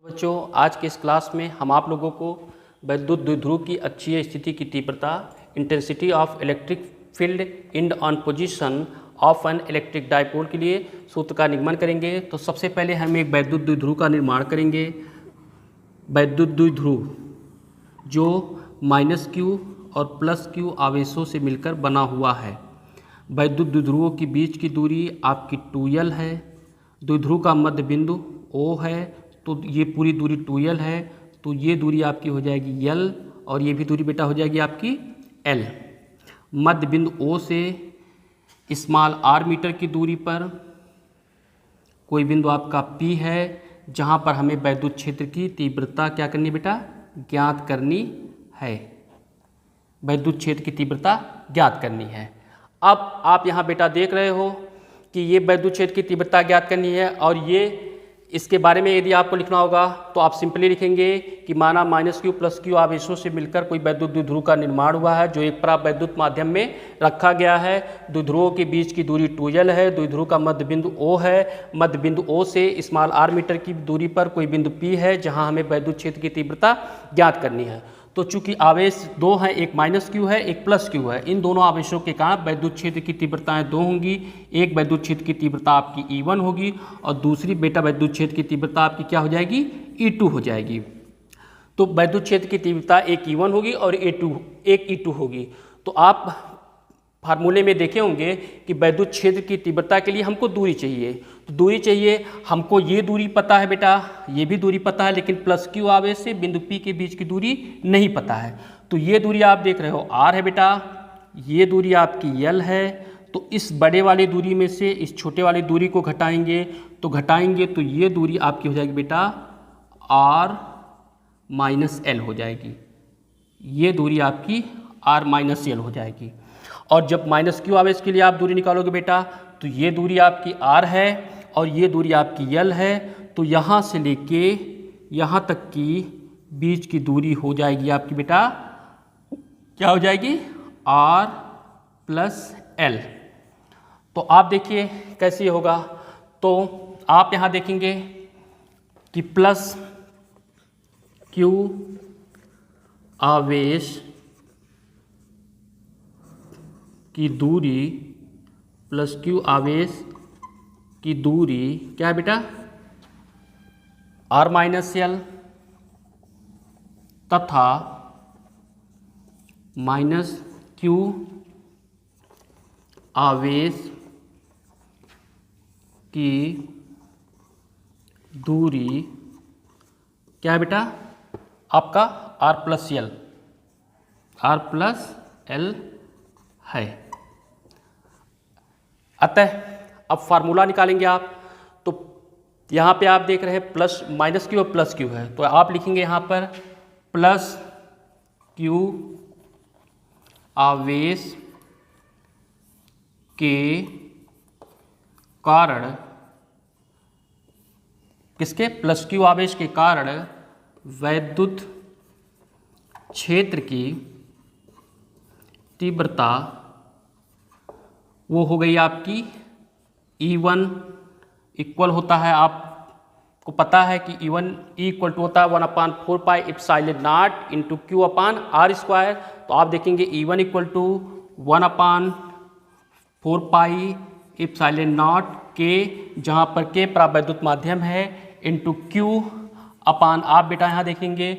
बच्चों, आज के इस क्लास में हम आप लोगों को वैद्युत द्विध्रुव की अक्षीय स्थिति की तीव्रता, intensity of electric field in on position of an electric dipole के लिए सूत्र का निगमन करेंगे। तो सबसे पहले हम एक वैद्युत द्विध्रुव का निर्माण करेंगे। वैद्युत द्विध्रुव जो -Q और +Q आवेशों से मिलकर बना हुआ है। वैद्युत द्विध्रुवों के बीच की दूरी आपकी 2L है। द्विध्रुव का मध्य बिंदु O है, तो ये पूरी दूरी 2L है, तो ये दूरी आपकी हो जाएगी L और ये भी दूरी बेटा हो जाएगी आपकी L। मध्य बिंदु O से स्मॉल r मीटर की दूरी पर कोई बिंदु आपका P है, जहाँ पर हमें वैद्युत क्षेत्र की तीव्रता क्या करनी है बेटा, ज्ञात करनी है। वैद्युत क्षेत्र की तीव्रता ज्ञात करनी है। अब आप यहाँ बेटा देख रहे हो कि ये वैद्युत क्षेत्र की तीव्रता ज्ञात करनी है, और ये इसके बारे में यदि आपको लिखना होगा तो आप सिंपली लिखेंगे कि माना -Q +Q आवेशों से मिलकर कोई वैद्युत द्विध्रुव का निर्माण हुआ है, जो एक प्राप्त वैद्युत माध्यम में रखा गया है। द्विध्रुवों के बीच की दूरी 2L है। द्विध्रुव का मध्य बिंदु O है। मध्य बिंदु O से स्मॉल r मीटर की दूरी पर कोई बिंदु P है, जहां हमें वैद्युत क्षेत्र की तीव्रता ज्ञात करनी है। तो चूंकि आवेश दो हैं, एक -Q है, एक +Q है, इन दोनों आवेशों के कारण वैद्युत क्षेत्र की तीव्रताएं दो होंगी। एक वैद्युत क्षेत्र की तीव्रता आपकी E1 होगी और दूसरी बेटा वैद्युत क्षेत्र की तीव्रता आपकी क्या हो जाएगी, E2 हो जाएगी। तो वैद्युत क्षेत्र की तीव्रता एक E1 होगी और एक E2 होगी। तो आप फार्मूले में देखे होंगे कि वैद्युत क्षेत्र की तीव्रता के लिए हमको दूरी चाहिए। तो दूरी चाहिए हमको, ये दूरी पता है बेटा, ये भी दूरी पता है, लेकिन +Q आवेश से बिंदु P के बीच की दूरी नहीं पता है। तो ये दूरी आप देख रहे हो R है बेटा, ये दूरी आपकी L है। तो इस बड़े वाली दूरी में से इस छोटे वाली दूरी को घटाएंगे तो ये दूरी आपकी हो जाएगी बेटा R-L हो जाएगी। ये दूरी आपकी R-L हो जाएगी। और जब -Q आवेश के लिए आप दूरी निकालोगे बेटा, तो ये दूरी आपकी R है और ये दूरी आपकी L है। तो यहाँ से लेके यहाँ तक की बीच की दूरी हो जाएगी आपकी बेटा, क्या हो जाएगी, R+L। तो आप देखिए कैसे होगा। तो आप यहाँ देखेंगे कि +Q आवेश की दूरी, +Q आवेश की दूरी क्या है बेटा, R-L तथा -Q आवेश की दूरी क्या है बेटा, आपका R+L है। अतः अब फार्मूला निकालेंगे आप। तो यहाँ पे आप देख रहे हैं -Q और +Q है, तो आप लिखेंगे यहाँ पर +Q आवेश के कारण, किसके, +Q आवेश के कारण वैद्युत क्षेत्र की तीव्रता वो हो गई आपकी E1 इक्वल होता है, आपको पता है कि E1 इक्वल टू होता है 1/4πε0 इंटू Q/r²। तो आप देखेंगे E1 इक्वल टू 1/4πε0 के, जहाँ पर K प्रावैद्युत माध्यम है, इंटू Q/, बेटा यहाँ देखेंगे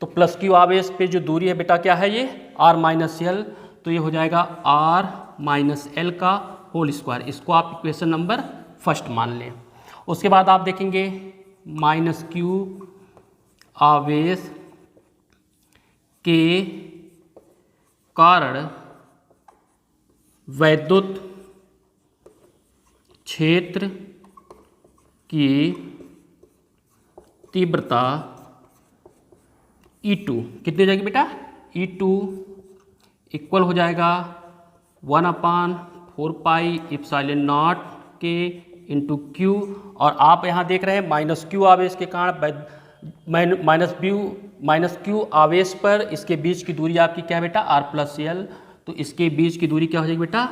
तो +Q आवेश पे जो दूरी है बेटा क्या है, ये R-L। तो ये हो जाएगा R-L का होल स्क्वायर। इसको आप इक्वेशन नंबर फर्स्ट मान लें। उसके बाद आप देखेंगे -Q आवेश के कारण वैद्युत क्षेत्र की तीव्रता E2 कितनी हो जाएगी बेटा, E2 इक्वल हो जाएगा 1/4πε0 के इंटू Q। और आप यहाँ देख रहे हैं -Q आवेश के कारण -Q आवेश पर इसके बीच की दूरी आपकी क्या है बेटा, R+L। तो इसके बीच की दूरी क्या हो जाएगी बेटा,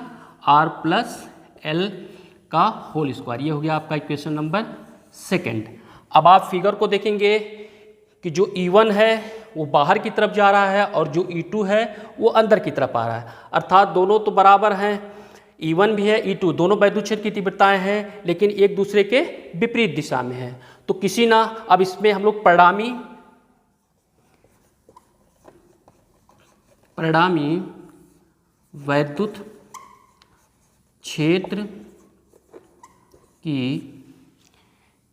R+L का होल स्क्वायर। ये हो गया आपका इक्वेशन नंबर सेकंड। अब आप फिगर को देखेंगे कि जो E1 है वो बाहर की तरफ जा रहा है और जो E2 है वो अंदर की तरफ आ रहा है, अर्थात दोनों तो बराबर हैं। E1 भी है, E2 दोनों वैद्युत क्षेत्र की तीव्रताएं हैं, लेकिन एक दूसरे के विपरीत दिशा में है। तो किसी ना, अब इसमें हम लोग परिणामी वैद्युत क्षेत्र की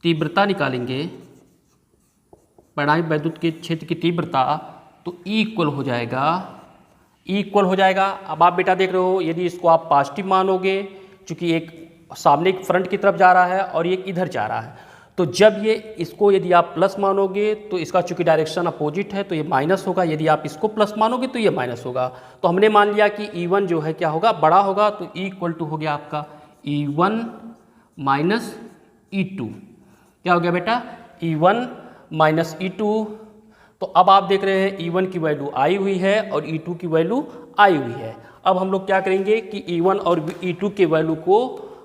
तीव्रता निकालेंगे, परिणामी वैद्युत के क्षेत्र की तीव्रता, तो E इक्वल हो जाएगा। अब आप बेटा देख रहे हो, यदि इसको आप पॉजिटिव मानोगे, चूंकि एक सामने फ्रंट की तरफ जा रहा है और एक इधर जा रहा है, तो जब ये इसको यदि आप प्लस मानोगे तो इसका चूंकि डायरेक्शन अपोजिट है तो ये माइनस होगा, यदि आप इसको प्लस मानोगे तो ये माइनस होगा। तो हमने मान लिया कि E1 जो है क्या होगा, बड़ा होगा, तो E इक्वल टू हो गया आपका E1 माइनस E2। क्या हो गया बेटा, E1 माइनस E2। तो अब आप देख रहे हैं E1 की वैल्यू आई हुई है और E2 की वैल्यू आई हुई है। अब हम लोग क्या करेंगे कि E1 और E2 के वैल्यू को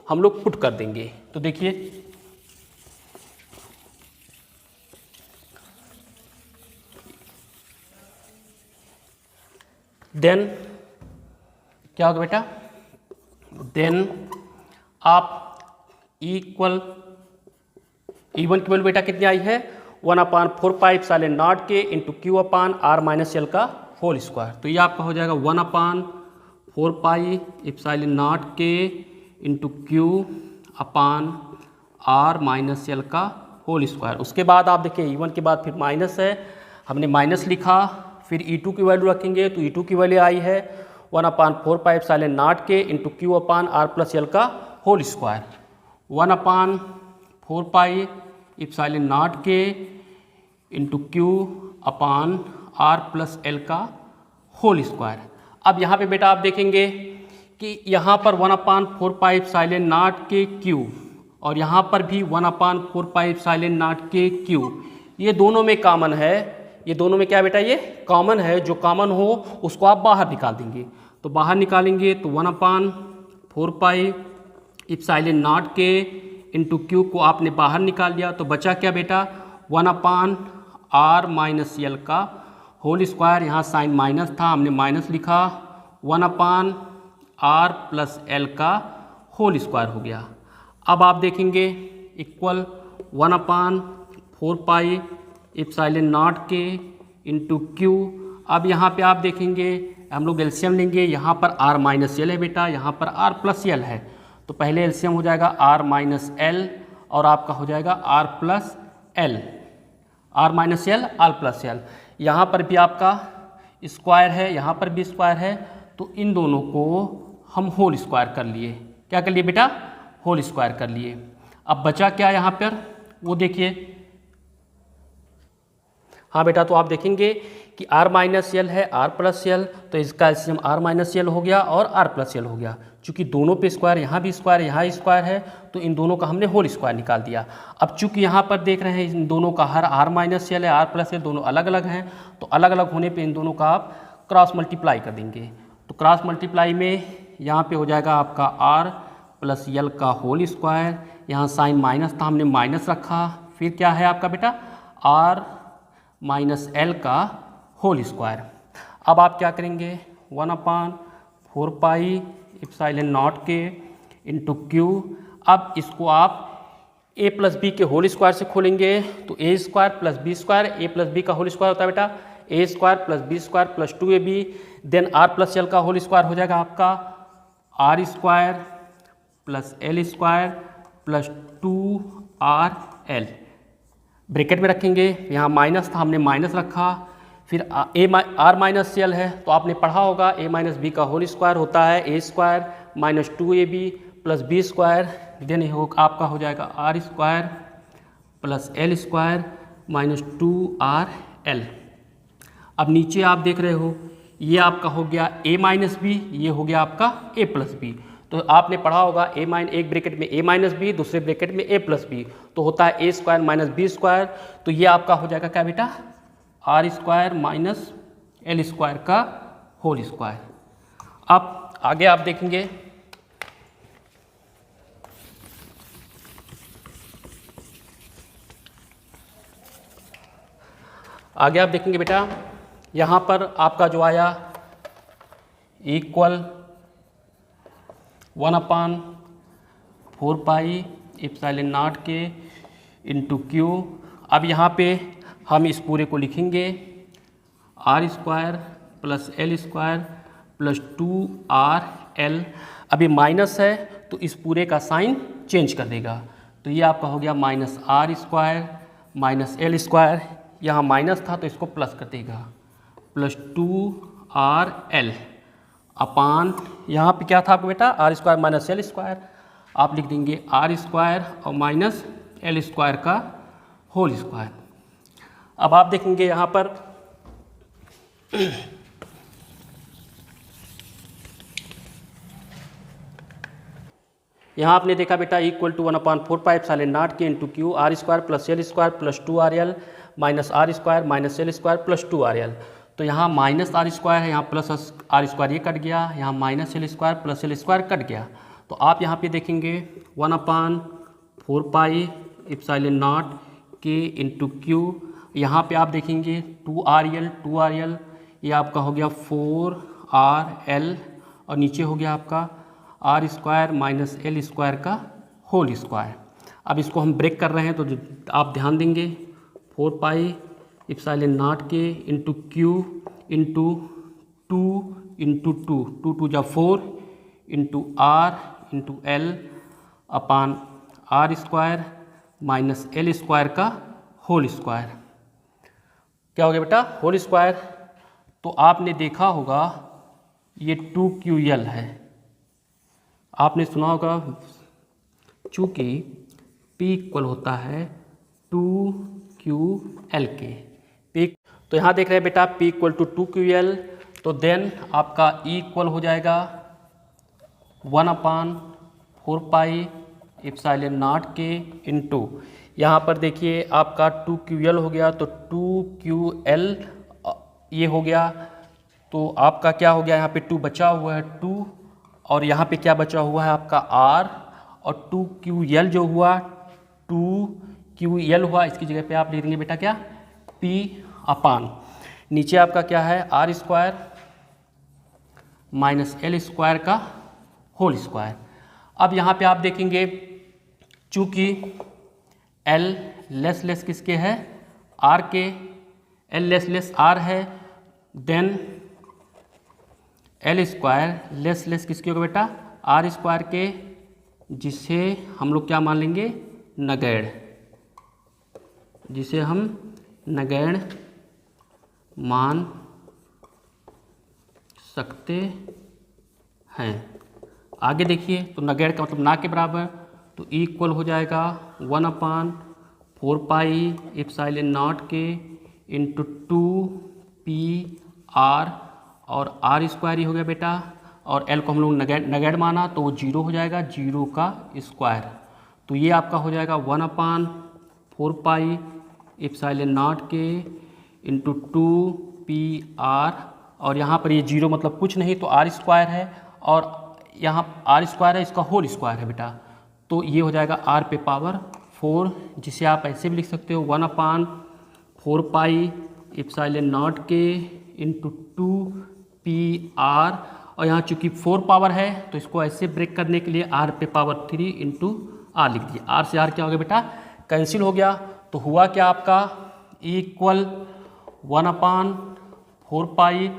हम लोग पुट कर देंगे। तो देखिए, देन क्या होगा बेटा, देन आप E1 की वैल्यू बेटा कितनी आई है, 1/4 पाई एप्सिलॉन नॉट के into q upon r minus l का होल स्क्वायर। तो ये आपका हो जाएगा 1/4 पाई एप्सिलॉन नॉट के into q upon r minus l का होल स्क्वायर। उसके बाद आप देखिए E1 के बाद फिर माइनस है, हमने माइनस लिखा, फिर E2 की वैल्यू रखेंगे तो E2 की वैल्यू आई है 1/4 पाई एप्सिलॉन नॉट के into q upon r plus l का whole square. 1/4 pi epsilon naught के into q upon r plus l का होल स्क्वायर। अब यहाँ पे बेटा आप देखेंगे कि यहाँ पर 1/4 पाई एप्सिलॉन नॉट के क्यू और यहाँ पर भी 1/4 पाई एप्सिलॉन नॉट के क्यू, ये दोनों में कॉमन है। ये दोनों में क्या बेटा, ये कॉमन है। जो कॉमन हो उसको आप बाहर निकाल देंगे। तो बाहर निकालेंगे तो 1/4 पाई एप्सिलॉन नॉट के इंटू क्यू को आपने बाहर निकाल दिया, तो बचा क्या बेटा, 1/r माइनस एल का होल स्क्वायर। यहाँ साइन माइनस था, हमने माइनस लिखा, 1/r प्लस एल का होल स्क्वायर हो गया। अब आप देखेंगे इक्वल 1/4 पाई एप्सिलॉन नॉट के इंटू क्यू। अब यहाँ पे आप देखेंगे हम लोग एलसीएम लेंगे, यहाँ पर r माइनस एल है बेटा, यहाँ पर r प्लस एल है, तो पहले एलसीएम हो जाएगा r माइनस एल और आपका हो जाएगा r plus L, r minus L r plus L. यहाँ पर भी आपका स्क्वायर है, यहाँ पर भी स्क्वायर है, तो इन दोनों को हम होल स्क्वायर कर लिए। क्या कर लिए बेटा, होल स्क्वायर कर लिए। अब बचा क्या यहाँ पर वो देखिए, हाँ बेटा, तो आप देखेंगे कि r माइनस एल है r प्लस एल, तो इसका एलसीएम r माइनस एल हो गया और r प्लस एल हो गया। चूंकि दोनों पे स्क्वायर, यहाँ भी स्क्वायर यहाँ स्क्वायर है, तो इन दोनों का हमने होल स्क्वायर निकाल दिया। अब चूंकि यहाँ पर देख रहे हैं इन दोनों का हर r माइनस एल है r प्लस एल दोनों अलग अलग हैं, तो अलग अलग होने पे इन दोनों का आप क्रॉस मल्टीप्लाई कर देंगे। तो क्रॉस मल्टीप्लाई में यहाँ पे हो जाएगा आपका r प्लस एल का होल स्क्वायर, यहाँ साइन माइनस था हमने माइनस रखा, फिर क्या है आपका बेटा r माइनस एल का होल स्क्वायर। अब आप क्या करेंगे, 1/4 पाई एप्सिलॉन नॉट के इंटू क्यू। अब इसको आप a प्लस बी के होल स्क्वायर से खोलेंगे, तो a square plus b square, a plus b का होल स्क्वायर होता है बेटा a square plus b square plus 2ab, then r plus l का होल स्क्वायर हो जाएगा आपका r square plus l square plus 2rl। Bracket में रखेंगे, यहाँ माइनस था हमने माइनस रखा, फिर r माइनस एल है, तो आपने पढ़ा होगा a माइनस बी का होल स्क्वायर होता है a square minus 2ab plus b square, then आपका हो जाएगा r square plus l square minus 2rl। अब नीचे आप देख रहे हो ये आपका हो गया a माइनस बी, ये हो गया आपका a प्लस बी। तो आपने पढ़ा होगा एक ब्रैकेट में a माइनस बी, दूसरे ब्रैकेट में a प्लस बी, तो होता है a square minus b square. तो ये आपका हो जाएगा क्या बेटा, r square minus l square का होल स्क्वायर। अब आगे आप देखेंगे आगे आप देखेंगे बेटा, यहाँ पर आपका जो आया इक्वल 1/4 पाई एप्सिलॉन नॉट के इंटू क्यू। अब यहाँ पे हम इस पूरे को लिखेंगे r² plus l² plus 2rl। अभी माइनस है तो इस पूरे का साइन चेंज कर देगा, तो ये आपका हो गया -r² माइनस l²। यहाँ माइनस था तो इसको प्लस कर देगा, प्लस 2rl अपान, यहाँ पे क्या था आपको बेटा r² माइनस l², आप लिख देंगे r² और माइनस l² का होल स्क्वायर। अब आप देखेंगे यहाँ पर यहाँ आपने देखा बेटा equal to 1/4 pi epsilon naught के into q r² plus l² plus 2rl minus r² minus l² plus 2rl। तो यहाँ माइनस r² है, यहाँ प्लस r² ये कट गया, यहाँ minus l² plus l² cut गया। तो आप यहाँ पे देखेंगे 1/4 पाई एप्सिलॉन नॉट के इंटू क्यू, यहाँ पे आप देखेंगे 2rl ये आपका हो गया 4rl और नीचे हो गया आपका r² माइनस l² का होल स्क्वायर। अब इसको हम ब्रेक कर रहे हैं तो आप ध्यान देंगे 4 पाई एप्सिलॉन नॉट के इंटू क्यू इंटू 2 इंटू 2 2 जा 4 इंटू r इंटू l अपान r² माइनस l² का होल स्क्वायर। क्या हो गया बेटा होल स्क्वायर। तो आपने देखा होगा ये 2ql है, आपने सुना होगा चूँकि P इक्वल होता है 2ql के P। तो यहाँ देख रहे हैं बेटा P इक्वल टू 2ql, तो देन आपका E इक्वल हो जाएगा 1/4 पाई एप्सिलॉन नॉट के इंटू, यहाँ पर देखिए आपका 2ql हो गया तो 2ql ये हो गया, तो आपका क्या हो गया यहाँ पे 2 बचा हुआ है 2 और यहाँ पे क्या बचा हुआ है आपका r और 2ql जो हुआ 2ql हुआ, इसकी जगह पे आप लिख देंगे बेटा क्या p अपान नीचे आपका क्या है r² माइनस l² का होल स्क्वायर। अब यहाँ पे आप देखेंगे चूँकि l लेस लेस किसके है r के, l लेस लेस r है, देन l² लेस लेस किसके होगा बेटा r² के, जिसे हम लोग क्या मान लेंगे नगण्य, जिसे हम नगण्य मान सकते हैं। आगे देखिए तो नगण्य का मतलब ना के बराबर, तो E इक्वल हो जाएगा 1/4 पाई एप्सिलॉन नॉट के इंटू 2pr और r² ही हो गया बेटा, और l को हम लोग नगण्य माना तो वो 0 हो जाएगा, 0 का स्क्वायर। तो ये आपका हो जाएगा 1/4 पाई एप्सिलॉन नॉट के इंटू 2pr, और यहाँ पर ये 0 मतलब कुछ नहीं तो r² है, और यहाँ r² है इसका होल स्क्वायर है बेटा, तो ये हो जाएगा r पे पावर 4, जिसे आप ऐसे भी लिख सकते हो 1/4 पाई एप्सिलॉन नॉट के इंटू 2pr, और यहाँ चूँकि 4 पावर है तो इसको ऐसे ब्रेक करने के लिए r पे पावर 3 इंटू r लिख दिया। r से r क्या हो गया बेटा कैंसिल हो गया, तो हुआ क्या आपका E equal 1/4 pi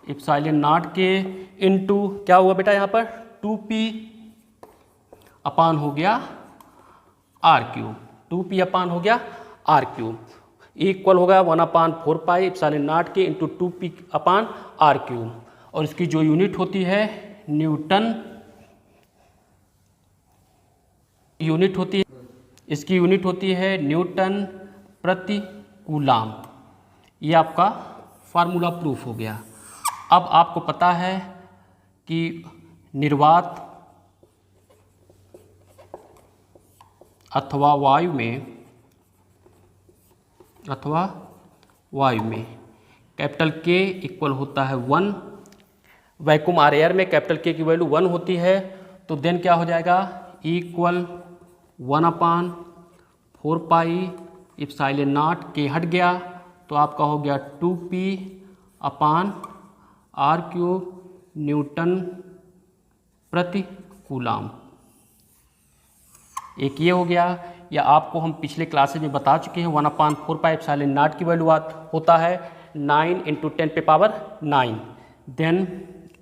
epsilon naught के इंटू क्या हुआ बेटा यहाँ पर 2p अपान हो गया r³, 2p अपान हो गया r³। इक्वल होगा 1/4 पाई एप्सिलॉन नॉट के इंटू 2p अपान r³, और इसकी जो यूनिट होती है न्यूटन यूनिट होती है, इसकी यूनिट होती है न्यूटन प्रति कूलाम। ये आपका फार्मूला प्रूफ हो गया। अब आपको पता है कि निर्वात अथवा वायु में कैपिटल K इक्वल होता है 1, वैक्यूम और एयर में कैपिटल K की वैल्यू 1 होती है, तो देन क्या हो जाएगा E equal 1/4 pi epsilon not, K हट गया तो तो आपका हो गया 2p/r³ न्यूटन प्रति कूलाम। एक ये हो गया, या आपको हम पिछले क्लासेज में बता चुके हैं 1/4πε0 की वैल्यू होता है 9 × 10⁻9। देन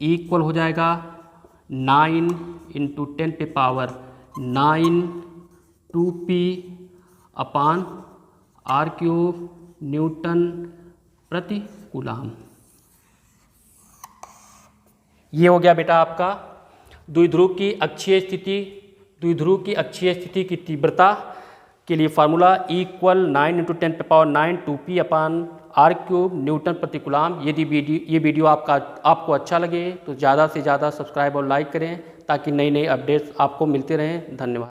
इक्वल हो जाएगा 9 × 10⁻9 2p/r³ न्यूटन प्रति कूलाम। ये हो गया बेटा आपका द्विध्रुव की अक्षीय स्थिति की तीव्रता के लिए फार्मूला इक्वल 9 × 10⁻9 2p/r³ न्यूटन प्रति कूलाम। यदि ये वीडियो आपको अच्छा लगे तो ज़्यादा से ज़्यादा सब्सक्राइब और लाइक करें ताकि नई नई अपडेट्स आपको मिलते रहें। धन्यवाद।